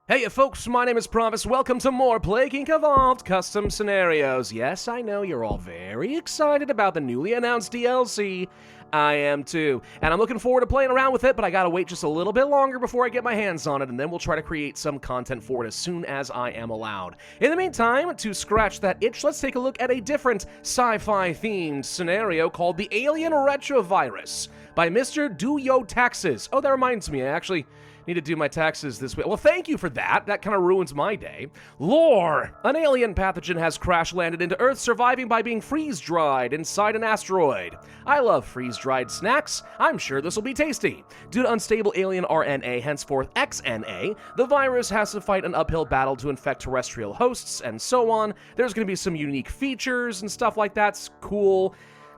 Hey folks, my name is Pravus. Welcome to more Plague Inc. Evolved custom scenarios. Yes, I know you're all very excited about the newly announced DLC. I am too. And I'm looking forward to playing around with it, but I gotta wait just a little bit longer before I get my hands on it, and then we'll try to create some content for it as soon as I am allowed. In the meantime, to scratch that itch, let's take a look at a different sci-fi themed scenario called the Alien Retrovirus by Mr. Do Yo Taxes. Oh, that reminds me, I actually need to do my taxes this week. Well, thank you for that. That kind of ruins my day. Lore! An alien pathogen has crash-landed into Earth, surviving by being freeze-dried inside an asteroid. I love freeze-dried snacks. I'm sure this will be tasty. Due to unstable alien RNA, henceforth XNA, the virus has to fight an uphill battle to infect terrestrial hosts, and so on. There's going to be some unique features and stuff like that. It's cool.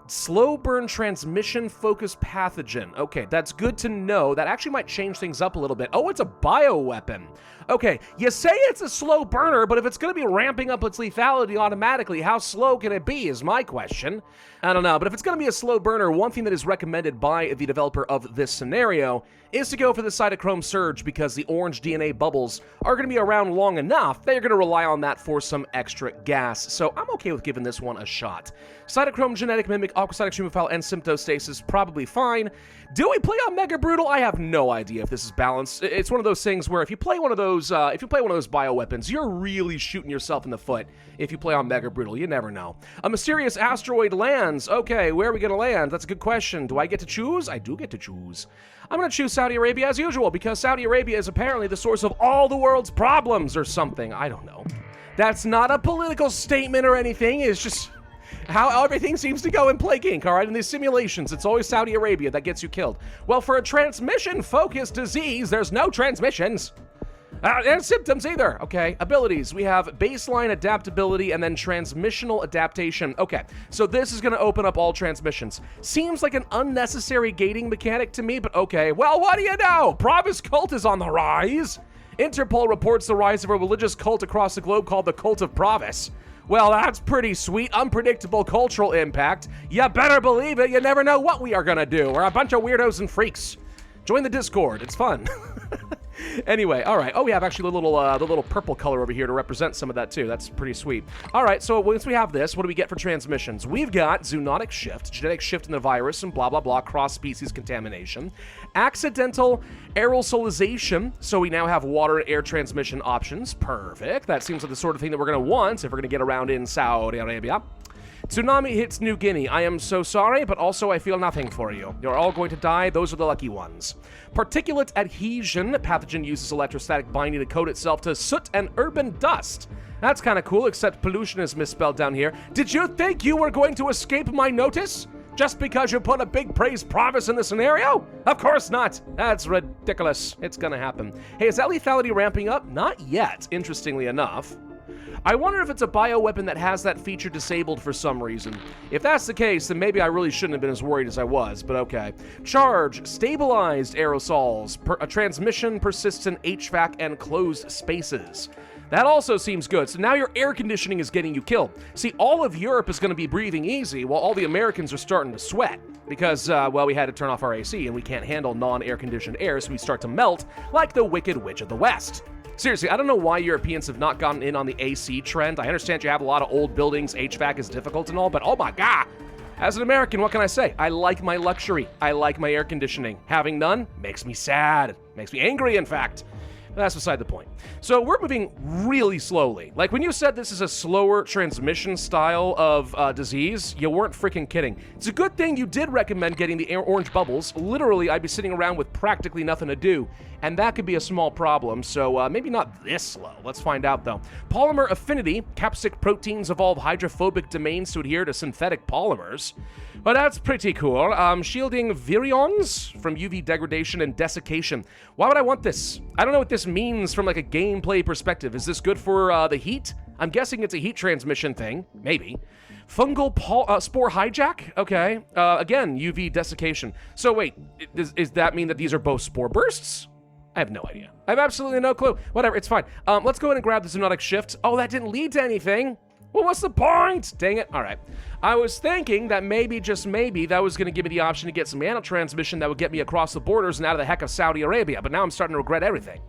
Slow burn transmission focused pathogen. Okay, that's good to know. That actually might change things up a little bit. Oh, it's a bioweapon. Okay, you say it's a slow burner, but if it's going to be ramping up its lethality automatically, how slow can it be is my question. I don't know, but if it's going to be a slow burner, one thing that is recommended by the developer of this scenario is to go for the cytochrome surge, because the orange DNA bubbles are going to be around long enough that you're going to rely on that for some extra gas. So I'm okay with giving this one a shot. Cytochrome, genetic mimic, aquacytic streamophile, and symptostasis, probably fine. Do we play on Mega Brutal? I have no idea if this is balanced. It's one of those things where if you play one of those bioweapons, you're really shooting yourself in the foot. If you play on Mega Brutal, you never know. A mysterious asteroid lands. Okay, where are we gonna land? That's a good question. Do I get to choose? I do get to choose. I'm gonna choose Saudi Arabia as usual, because Saudi Arabia is apparently the source of all the world's problems or something. I don't know. That's not a political statement or anything. It's just how everything seems to go in Plague Inc., all right? In these simulations, it's always Saudi Arabia that gets you killed. Well, for a transmission-focused disease, there's no transmissions. And symptoms either. Okay, abilities. We have baseline adaptability and then transmissional adaptation. Okay, so this is going to open up all transmissions. Seems like an unnecessary gating mechanic to me, but okay. Well, what do you know? Pravus cult is on the rise. Interpol reports the rise of a religious cult across the globe called the Cult of Pravus. Well, that's pretty sweet, unpredictable cultural impact. You better believe it, you never know what we are gonna do. We're a bunch of weirdos and freaks. Join the Discord, it's fun. Anyway, all right. Oh, we have actually the little purple color over here to represent some of that too. That's pretty sweet. All right, so once we have this, what do we get for transmissions? We've got zoonotic shift, genetic shift in the virus, and blah, blah, blah, cross-species contamination. Accidental aerosolization, so we now have water and air transmission options. Perfect. That seems like the sort of thing that we're going to want if we're going to get around in Saudi Arabia. Tsunami hits New Guinea. I am so sorry, but also I feel nothing for you. You're all going to die. Those are the lucky ones. Particulate adhesion. Pathogen uses electrostatic binding to coat itself to soot and urban dust. That's kind of cool, except pollution is misspelled down here. Did you think you were going to escape my notice? Just because you put a big praise Pravus in the scenario? Of course not. That's ridiculous. It's gonna happen. Hey, is that lethality ramping up? Not yet, interestingly enough. I wonder if it's a bioweapon that has that feature disabled for some reason. If that's the case, then maybe I really shouldn't have been as worried as I was, but okay. Charge, stabilized aerosols, a transmission persists in HVAC and closed spaces. That also seems good. So now your air conditioning is getting you killed. See, all of Europe is going to be breathing easy while all the Americans are starting to sweat. Because, well, we had to turn off our AC and we can't handle non-air conditioned air, so we start to melt like the Wicked Witch of the West. Seriously, I don't know why Europeans have not gotten in on the AC trend. I understand you have a lot of old buildings, HVAC is difficult and all, but oh my god! As an American, what can I say? I like my luxury. I like my air conditioning. Having none makes me sad. Makes me angry, in fact. That's beside the point. So we're moving really slowly. Like when you said this is a slower transmission style of disease, you weren't freaking kidding. It's a good thing you did recommend getting the orange bubbles. Literally, I'd be sitting around with practically nothing to do, and that could be a small problem, so maybe not this slow. Let's find out, though. Polymer affinity. Capsic proteins evolve hydrophobic domains to adhere to synthetic polymers. Well, that's pretty cool. Shielding virions from UV degradation and desiccation. Why would I want this? I don't know what this means from like a gameplay perspective. Is this good for the heat? I'm guessing it's a heat transmission thing. Maybe. Fungal spore hijack? Okay. Again, UV desiccation. So wait, does that mean that these are both spore bursts? I have no idea. I have absolutely no clue. Whatever, it's fine. Let's go ahead and grab the zoonotic shift. Oh, that didn't lead to anything. Well, what's the point? Dang it. All right. I was thinking that maybe, just maybe, that was going to give me the option to get some nanotransmission that would get me across the borders and out of the heck of Saudi Arabia, but now I'm starting to regret everything.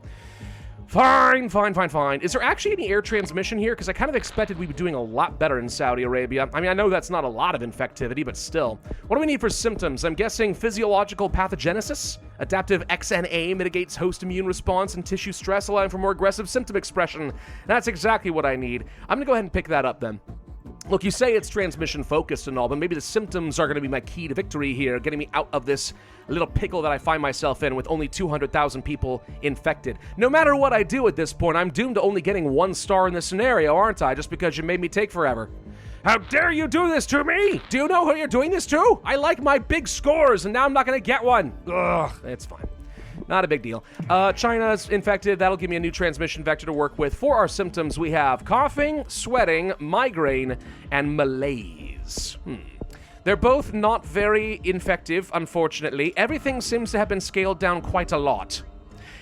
Fine. Is there actually any air transmission here? Because I kind of expected we'd be doing a lot better in Saudi Arabia. I mean, I know that's not a lot of infectivity, but still. What do we need for symptoms? I'm guessing physiological pathogenesis? Adaptive XNA mitigates host immune response and tissue stress, allowing for more aggressive symptom expression. That's exactly what I need. I'm going to go ahead and pick that up then. Look, you say it's transmission focused and all, but maybe the symptoms are going to be my key to victory here, getting me out of this little pickle that I find myself in with only 200,000 people infected. No matter what I do at this point, I'm doomed to only getting 1 star in this scenario, aren't I? Just because you made me take forever. How dare you do this to me? Do you know who you're doing this to? I like my big scores, and now I'm not going to get one. Ugh, it's fine. Not a big deal. China's infected. That'll give me a new transmission vector to work with. For our symptoms, we have coughing, sweating, migraine, and malaise. They're both not very infective, unfortunately. Everything seems to have been scaled down quite a lot.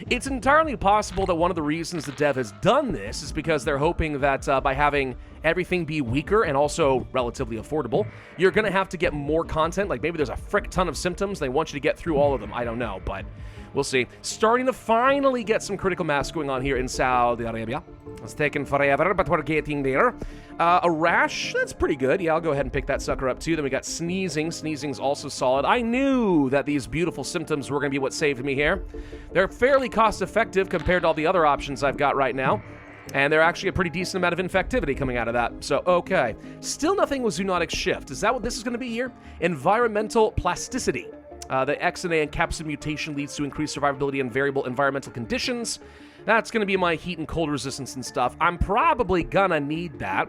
It's entirely possible that one of the reasons the dev has done this is because they're hoping that by having everything be weaker and also relatively affordable, you're going to have to get more content. Like maybe there's a frick ton of symptoms. They want you to get through all of them. I don't know, but we'll see. Starting to finally get some critical mass going on here in Saudi Arabia. It's taken forever, but we're getting there. A rash, that's pretty good. Yeah, I'll go ahead and pick that sucker up too. Then we got sneezing. Sneezing's also solid. I knew that these beautiful symptoms were going to be what saved me here. They're fairly cost-effective compared to all the other options I've got right now. And they're actually a pretty decent amount of infectivity coming out of that. So, okay. Still nothing with zoonotic shift. Is that what this is going to be here? Environmental plasticity. The XNA and capsid mutation leads to increased survivability in variable environmental conditions. That's going to be my heat and cold resistance and stuff. I'm probably going to need that,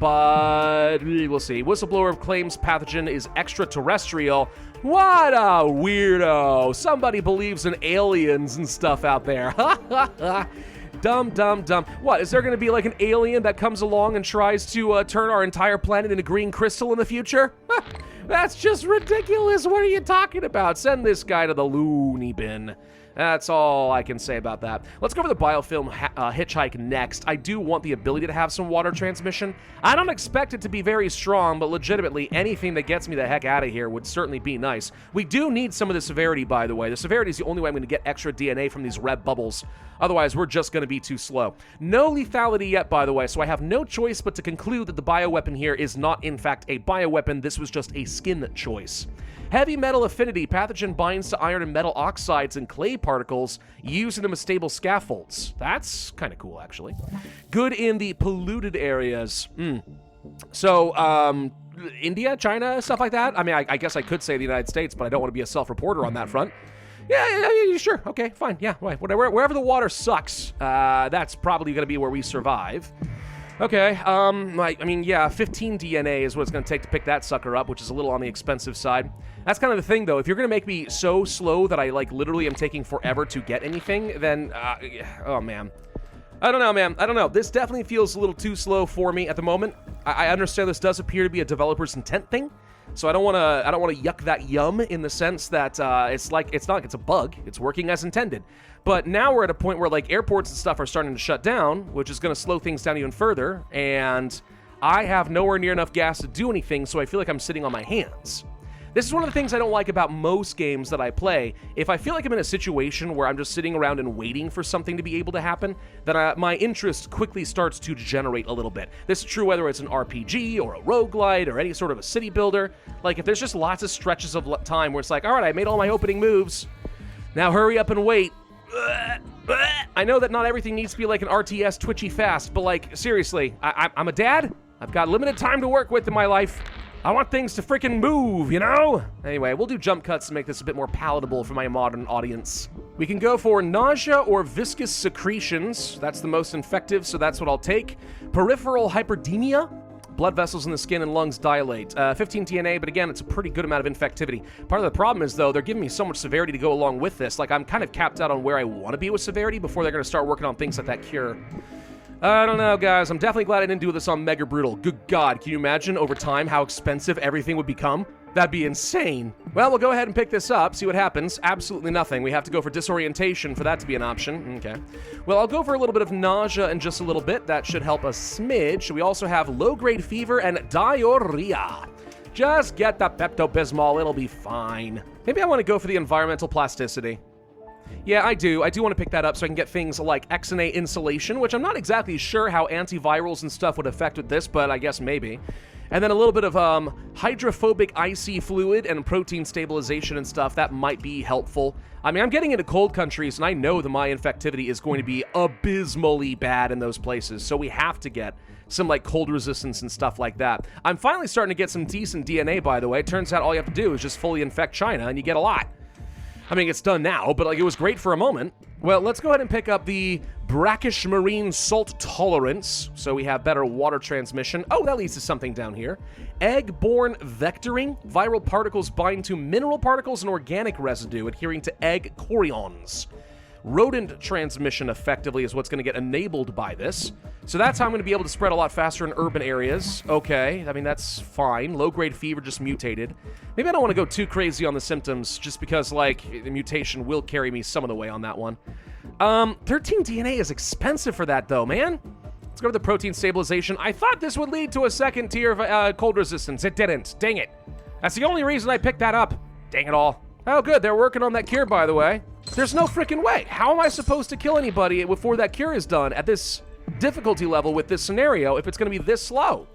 but we'll see. Whistleblower claims pathogen is extraterrestrial. What a weirdo. Somebody believes in aliens and stuff out there. Dumb. What, is there going to be like an alien that comes along and tries to turn our entire planet into green crystal in the future? That's just ridiculous. What are you talking about? Send this guy to the loony bin. That's all I can say about that. Let's go over the biofilm hitchhike next. I do want the ability to have some water transmission. I don't expect it to be very strong, but legitimately anything that gets me the heck out of here would certainly be nice. We do need some of the severity, by the way. The severity is the only way I'm going to get extra DNA from these red bubbles. Otherwise, we're just going to be too slow. No lethality yet, by the way, so I have no choice but to conclude that the bioweapon here is not, in fact, a bioweapon. This was just a skin choice. Heavy metal affinity. Pathogen binds to iron and metal oxides and clay particles used in them as stable scaffolds. That's kind of cool, actually. Good in the polluted areas. So, India, China, stuff like that? I mean, I guess I could say the United States, but I don't want to be a self-reporter on that front. Yeah, sure. Okay, fine. Yeah, whatever. Wherever the water sucks, that's probably going to be where we survive. Okay, I mean, yeah, 15 DNA is what it's going to take to pick that sucker up, which is a little on the expensive side. That's kind of the thing, though. If you're going to make me so slow that I, like, literally am taking forever to get anything, then, oh, man. I don't know, man. I don't know. This definitely feels a little too slow for me at the moment. I understand this does appear to be a developer's intent thing, so I don't want to yuck that yum in the sense that it's not like it's a bug. It's working as intended. But now we're at a point where like airports and stuff are starting to shut down, which is going to slow things down even further, and I have nowhere near enough gas to do anything, so I feel like I'm sitting on my hands. This is one of the things I don't like about most games that I play. If I feel like I'm in a situation where I'm just sitting around and waiting for something to be able to happen, then my interest quickly starts to degenerate a little bit. This is true whether it's an RPG or a roguelite or any sort of a city builder. Like, if there's just lots of stretches of time where it's like, all right, I made all my opening moves. Now hurry up and wait. I know that not everything needs to be like an RTS twitchy fast, but like, seriously, I'm a dad. I've got limited time to work with in my life. I want things to freaking move, you know? Anyway, we'll do jump cuts to make this a bit more palatable for my modern audience. We can go for nausea or viscous secretions. That's the most infective, so that's what I'll take. Peripheral hyperdemia. Blood vessels in the skin and lungs dilate. 15 TNA, but again, it's a pretty good amount of infectivity. Part of the problem is, though, they're giving me so much severity to go along with this. Like, I'm kind of capped out on where I want to be with severity before they're going to start working on things like that cure. I don't know, guys. I'm definitely glad I didn't do this on Mega Brutal. Good God, can you imagine over time how expensive everything would become? That'd be insane. Well, we'll go ahead and pick this up, see what happens. Absolutely nothing. We have to go for disorientation for that to be an option. Okay. Well, I'll go for a little bit of nausea in just a little bit. That should help a smidge. We also have low-grade fever and diarrhea. Just get the Pepto-Bismol. It'll be fine. Maybe I want to go for the environmental plasticity. Yeah, I do. I do want to pick that up so I can get things like XNA insulation, which I'm not exactly sure how antivirals and stuff would affect with this, but I guess maybe. And then a little bit of hydrophobic IC fluid and protein stabilization and stuff. That might be helpful. I mean, I'm getting into cold countries, and I know that my infectivity is going to be abysmally bad in those places, so we have to get some, like, cold resistance and stuff like that. I'm finally starting to get some decent DNA, by the way. Turns out all you have to do is just fully infect China, and you get a lot. I mean, it's done now, but, like, it was great for a moment. Well, let's go ahead and pick up the brackish marine salt tolerance, so we have better water transmission. Oh, that leads to something down here. Egg-borne vectoring. Viral particles bind to mineral particles and organic residue, adhering to egg chorions. Rodent transmission, effectively, is what's going to get enabled by this. So that's how I'm going to be able to spread a lot faster in urban areas. Okay, I mean, that's fine. Low-grade fever just mutated. Maybe I don't want to go too crazy on the symptoms, just because, like, the mutation will carry me some of the way on that one. 13 DNA is expensive for that, though, man. Let's go to the protein stabilization. I thought this would lead to a second tier of cold resistance. It didn't. Dang it. That's the only reason I picked that up. Dang it all. Oh, good. They're working on that cure, by the way. There's no freaking way. How am I supposed to kill anybody before that cure is done at this difficulty level with this scenario if it's going to be this slow?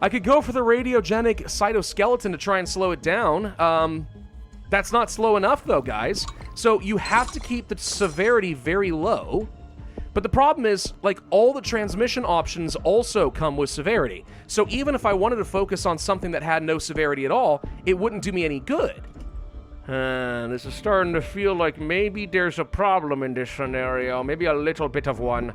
I could go for the radiogenic cytoskeleton to try and slow it down. That's not slow enough, though, guys. So you have to keep the severity very low. But the problem is, like, all the transmission options also come with severity. So even if I wanted to focus on something that had no severity at all, it wouldn't do me any good. This is starting to feel like maybe there's a problem in this scenario. Maybe a little bit of one.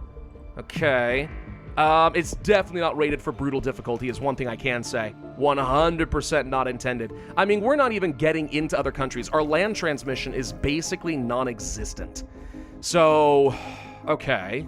Okay. It's definitely not rated for brutal difficulty is one thing I can say. 100% not intended. I mean, we're not even getting into other countries. Our land transmission is basically non-existent. So, okay.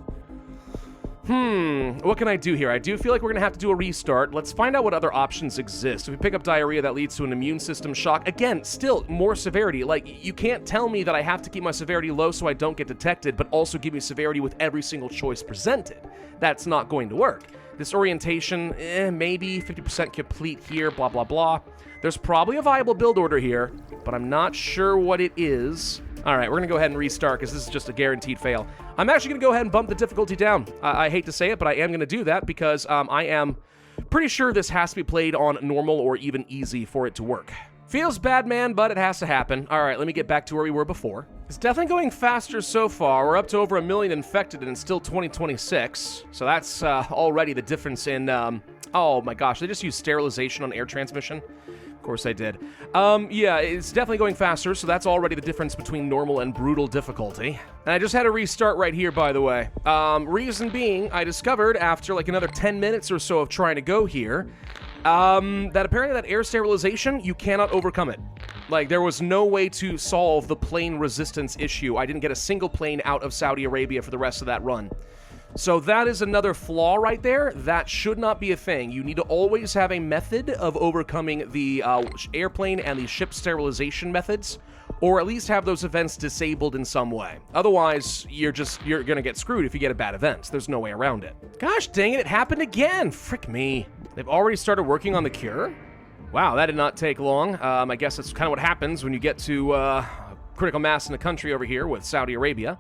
What can I do here? I do feel like we're going to have to do a restart. Let's find out what other options exist. If we pick up diarrhea, that leads to an immune system shock. Again, still more severity. Like, you can't tell me that I have to keep my severity low so I don't get detected, but also give me severity with every single choice presented. That's not going to work. This orientation, maybe 50% complete here, blah, blah, blah. There's probably a viable build order here, but I'm not sure what it is. All right, we're going to go ahead and restart because this is just a guaranteed fail. I'm actually going to go ahead and bump the difficulty down. I hate to say it, but I am going to do that because I am pretty sure this has to be played on normal or even easy for it to work. Feels bad, man, but it has to happen. All right, let me get back to where we were before. It's definitely going faster so far. We're up to over 1 million infected and it's still 2026. So that's already the difference in... oh my gosh, they just used sterilization on air transmission. Of course I did. Yeah, it's definitely going faster, so that's already the difference between normal and brutal difficulty. And I just had a restart right here, by the way. Reason being, I discovered after like another 10 minutes or so of trying to go here, that apparently that air sterilization, you cannot overcome it. Like, there was no way to solve the plane resistance issue. I didn't get a single plane out of Saudi Arabia for the rest of that run. So that is another flaw right there. That should not be a thing. You need to always have a method of overcoming the airplane and the ship sterilization methods, or at least have those events disabled in some way. Otherwise, you're gonna get screwed if you get a bad event. There's no way around it. Gosh dang it happened again. Frick me. They've already started working on the cure? Wow, that did not take long. I guess that's kind of what happens when you get to critical mass in the country over here with Saudi Arabia.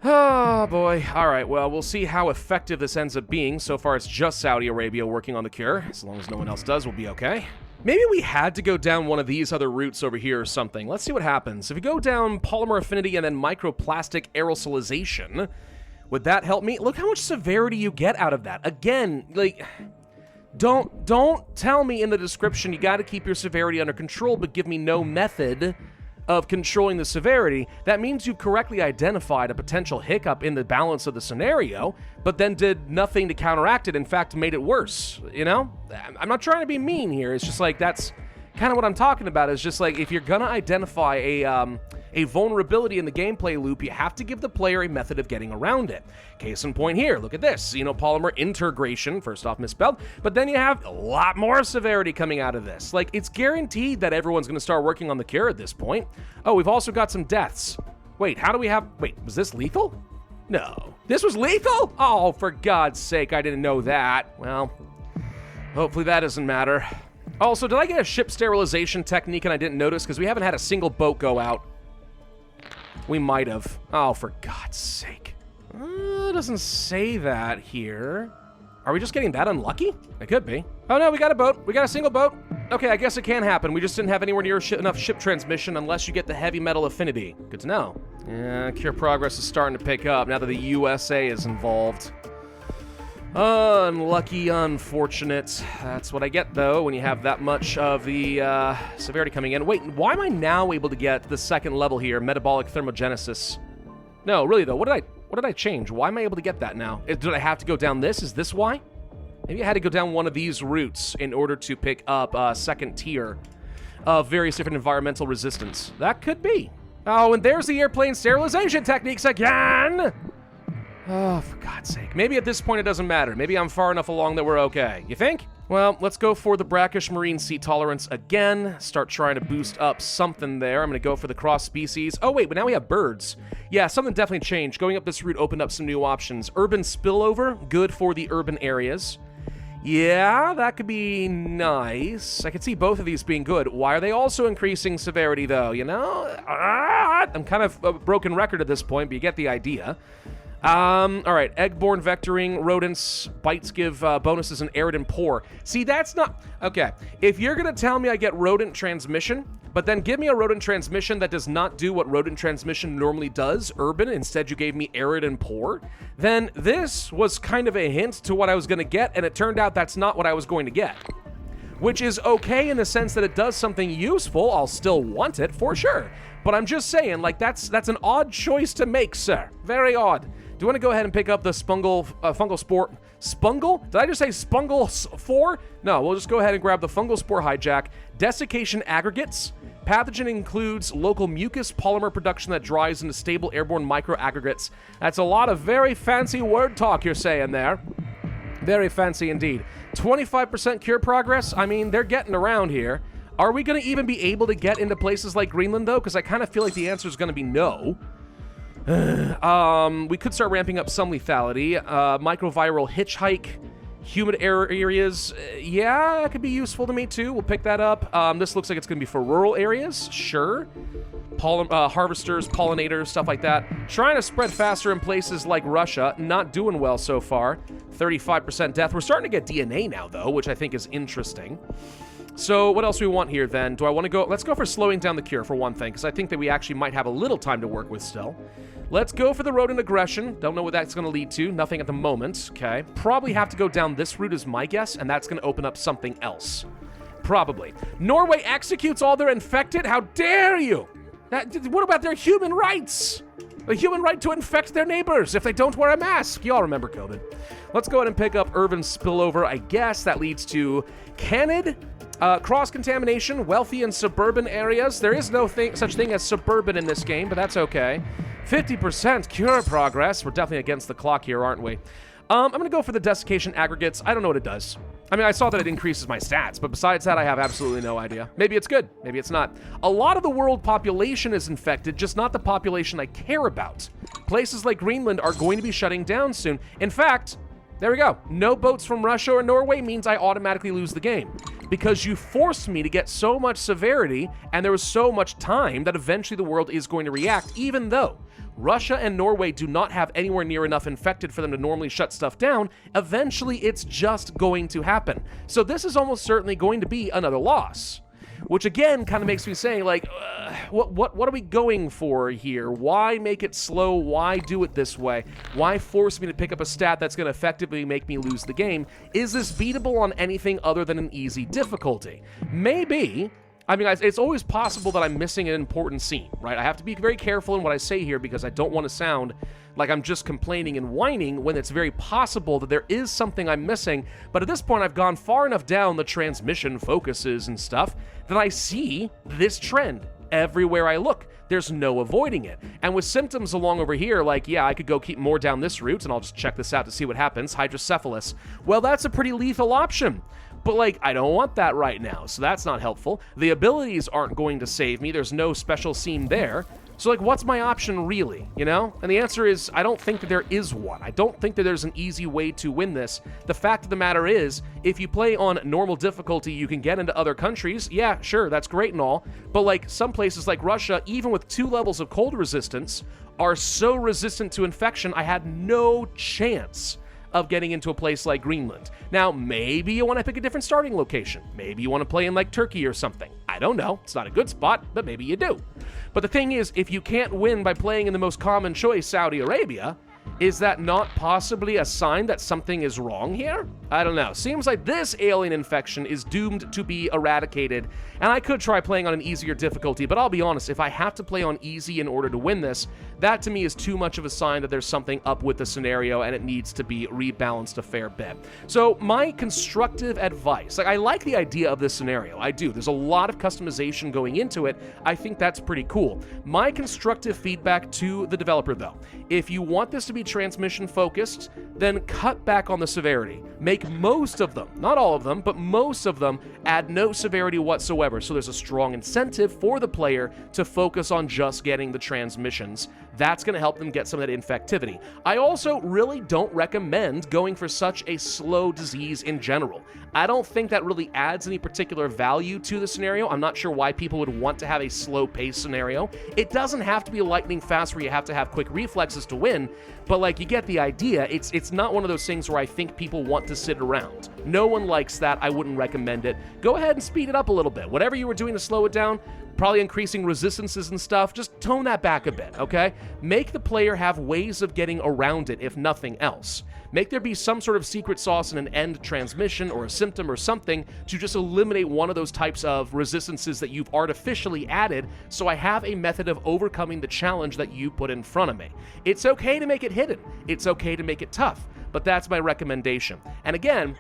Oh, boy. All right, well, we'll see how effective this ends up being. So far, it's just Saudi Arabia working on the cure. As long as no one else does, we'll be okay. Maybe we had to go down one of these other routes over here or something. Let's see what happens. If you go down polymer affinity and then microplastic aerosolization, would that help me? Look how much severity you get out of that. Again, like... Don't tell me in the description you got to keep your severity under control, but give me no method of controlling the severity. That means you've correctly identified a potential hiccup in the balance of the scenario, but then did nothing to counteract it, in fact, made it worse, you know? I'm not trying to be mean here. It's just like, that's kind of what I'm talking about. Is just like, if you're gonna identify a vulnerability in the gameplay loop, you have to give the player a method of getting around it. Case in point here, look at this. Xenopolymer integration, first off misspelled, but then you have a lot more severity coming out of this. Like, it's guaranteed that everyone's gonna start working on the cure at this point. Oh, we've also got some deaths. Wait, how do we have... Wait, was this lethal? No. This was lethal? Oh, for God's sake, I didn't know that. Well, hopefully that doesn't matter. Also, did I get a ship sterilization technique and I didn't notice? Because we haven't had a single boat go out. We might have. Oh, for God's sake. It doesn't say that here. Are we just getting that unlucky? It could be. Oh no, we got a boat. We got a single boat. Okay, I guess it can happen. We just didn't have anywhere near enough ship transmission unless you get the heavy metal affinity. Good to know. Yeah, cure progress is starting to pick up now that the USA is involved. Unlucky, unfortunate. That's what I get, though, when you have that much of the severity coming in. Wait, why am I now able to get the second level here, metabolic thermogenesis? No, really, though, what did I change? Why am I able to get that now? Did I have to go down this? Is this why? Maybe I had to go down one of these routes in order to pick up a second tier of various different environmental resistance. That could be. Oh, and there's the airplane sterilization techniques again! Oh, for God's sake. Maybe at this point it doesn't matter. Maybe I'm far enough along that we're okay. You think? Well, let's go for the brackish marine sea tolerance again. Start trying to boost up something there. I'm going to go for the cross species. Oh, wait, but now we have birds. Yeah, something definitely changed. Going up this route opened up some new options. Urban spillover, good for the urban areas. Yeah, that could be nice. I could see both of these being good. Why are they also increasing severity, though? You know? I'm kind of a broken record at this point, but you get the idea. All right, egg-borne vectoring, rodents, bites give bonuses in arid and poor. See, that's not... Okay, if you're going to tell me I get rodent transmission, but then give me a rodent transmission that does not do what rodent transmission normally does, urban, instead you gave me arid and poor, then this was kind of a hint to what I was going to get, and it turned out that's not what I was going to get. Which is okay in the sense that it does something useful. I'll still want it, for sure. But I'm just saying, like, that's an odd choice to make, sir. Very odd. Do you want to go ahead and pick up the fungal spore? Spungle? Did I just say spungle 4? No, we'll just go ahead and grab the fungal spore hijack. Desiccation aggregates. Pathogen includes local mucus polymer production that dries into stable airborne microaggregates. That's a lot of very fancy word talk you're saying there. Very fancy indeed. 25% cure progress? I mean, they're getting around here. Are we going to even be able to get into places like Greenland, though? Because I kind of feel like the answer is going to be no. We could start ramping up some lethality. Microviral hitchhike, humid areas. Yeah, that could be useful to me too. We'll pick that up. This looks like it's going to be for rural areas. Sure. Harvesters, pollinators, stuff like that. Trying to spread faster in places like Russia. Not doing well so far. 35% death. We're starting to get DNA now, though, which I think is interesting. So what else do we want here, then? Do I want to go... Let's go for slowing down the cure, for one thing, because I think that we actually might have a little time to work with still. Let's go for the rodent aggression. Don't know what that's going to lead to. Nothing at the moment. Okay. Probably have to go down this route is my guess, and that's going to open up something else. Probably. Norway executes all their infected? How dare you? What about their human rights? The human right to infect their neighbors if they don't wear a mask. You all remember COVID. Let's go ahead and pick up urban spillover. I guess that leads to Canid. Cross-contamination, wealthy and suburban areas. There is no such thing as suburban in this game, but that's okay. 50% cure progress. We're definitely against the clock here, aren't we? I'm going to go for the desiccation aggregates. I don't know what it does. I mean, I saw that it increases my stats, but besides that, I have absolutely no idea. Maybe it's good. Maybe it's not. A lot of the world population is infected, just not the population I care about. Places like Greenland are going to be shutting down soon. In fact, there we go. No boats from Russia or Norway means I automatically lose the game. Because you forced me to get so much severity, and there was so much time that eventually the world is going to react, even though Russia and Norway do not have anywhere near enough infected for them to normally shut stuff down. Eventually, it's just going to happen. So this is almost certainly going to be another loss. Which again kind of makes me say, like, what are we going for here? Why make it slow? Why do it this way? Why force me to pick up a stat that's going to effectively make me lose the game? Is this beatable on anything other than an easy difficulty? Maybe. I mean, it's always possible that I'm missing an important scene, right? I have to be very careful in what I say here because I don't want to sound like I'm just complaining and whining when it's very possible that there is something I'm missing. But at this point, I've gone far enough down the transmission focuses and stuff that I see this trend everywhere I look. There's no avoiding it. And with symptoms along over here, like, yeah, I could go keep more down this route, and I'll just check this out to see what happens. Hydrocephalus. Well, that's a pretty lethal option. But, like, I don't want that right now, so that's not helpful. The abilities aren't going to save me. There's no special scene there. So, like, what's my option really, you know? And the answer is, I don't think that there is one. I don't think that there's an easy way to win this. The fact of the matter is, if you play on normal difficulty, you can get into other countries. Yeah, sure, that's great and all. But, like, some places like Russia, even with 2 levels of cold resistance, are so resistant to infection, I had no chance of getting into a place like Greenland. Now, maybe you want to pick a different starting location. Maybe you want to play in like Turkey or something. I don't know. It's not a good spot, but maybe you do. But the thing is, if you can't win by playing in the most common choice, Saudi Arabia, is that not possibly a sign that something is wrong here? I don't know. Seems like this alien infection is doomed to be eradicated, and I could try playing on an easier difficulty, but I'll be honest, if I have to play on easy in order to win this, that to me is too much of a sign that there's something up with the scenario and it needs to be rebalanced a fair bit. So my constructive advice, like, I like the idea of this scenario. I do. There's a lot of customization going into it. I think that's pretty cool. My constructive feedback to the developer, though, if you want this to be transmission focused, then cut back on the severity. Make most of them, not all of them, but most of them add no severity whatsoever, so there's a strong incentive for the player to focus on just getting the transmissions. That's going to help them get some of that infectivity. I also really don't recommend going for such a slow disease in general. I don't think that really adds any particular value to the scenario. I'm not sure why people would want to have a slow-paced scenario. It doesn't have to be lightning fast where you have to have quick reflexes to win, but like, you get the idea. It's not one of those things where I think people want to sit around. No one likes that. I wouldn't recommend it. Go ahead and speed it up a little bit. Whatever you were doing to slow it down, probably increasing resistances and stuff, just tone that back a bit, okay? Make the player have ways of getting around it, if nothing else. Make there be some sort of secret sauce in an end transmission or a symptom or something to just eliminate one of those types of resistances that you've artificially added, so I have a method of overcoming the challenge that you put in front of me. It's okay to make it hidden. It's okay to make it tough, but that's my recommendation. And again,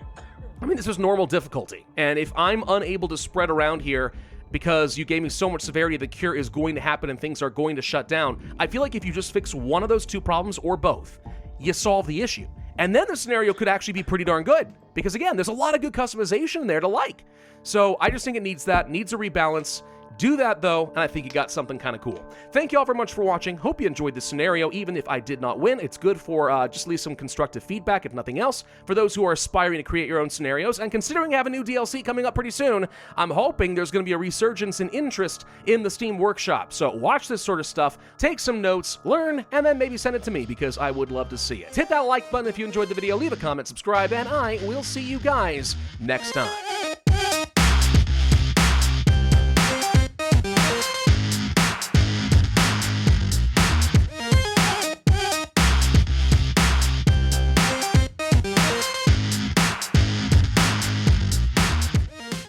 I mean, this is normal difficulty, and if I'm unable to spread around here because you gave me so much severity, the cure is going to happen and things are going to shut down, I feel like if you just fix one of those 2 problems or both, you solve the issue. And then the scenario could actually be pretty darn good. Because again, there's a lot of good customization in there to like. So I just think it needs that, needs a rebalance. Do that though, and I think you got something kind of cool. Thank you all very much for watching. Hope you enjoyed this scenario. Even if I did not win, it's good for just leave some constructive feedback, if nothing else, for those who are aspiring to create your own scenarios. And considering having a new DLC coming up pretty soon, I'm hoping there's going to be a resurgence in interest in the Steam Workshop. So watch this sort of stuff, take some notes, learn, and then maybe send it to me, because I would love to see it. Hit that like button if you enjoyed the video, leave a comment, subscribe, and I will see you guys next time.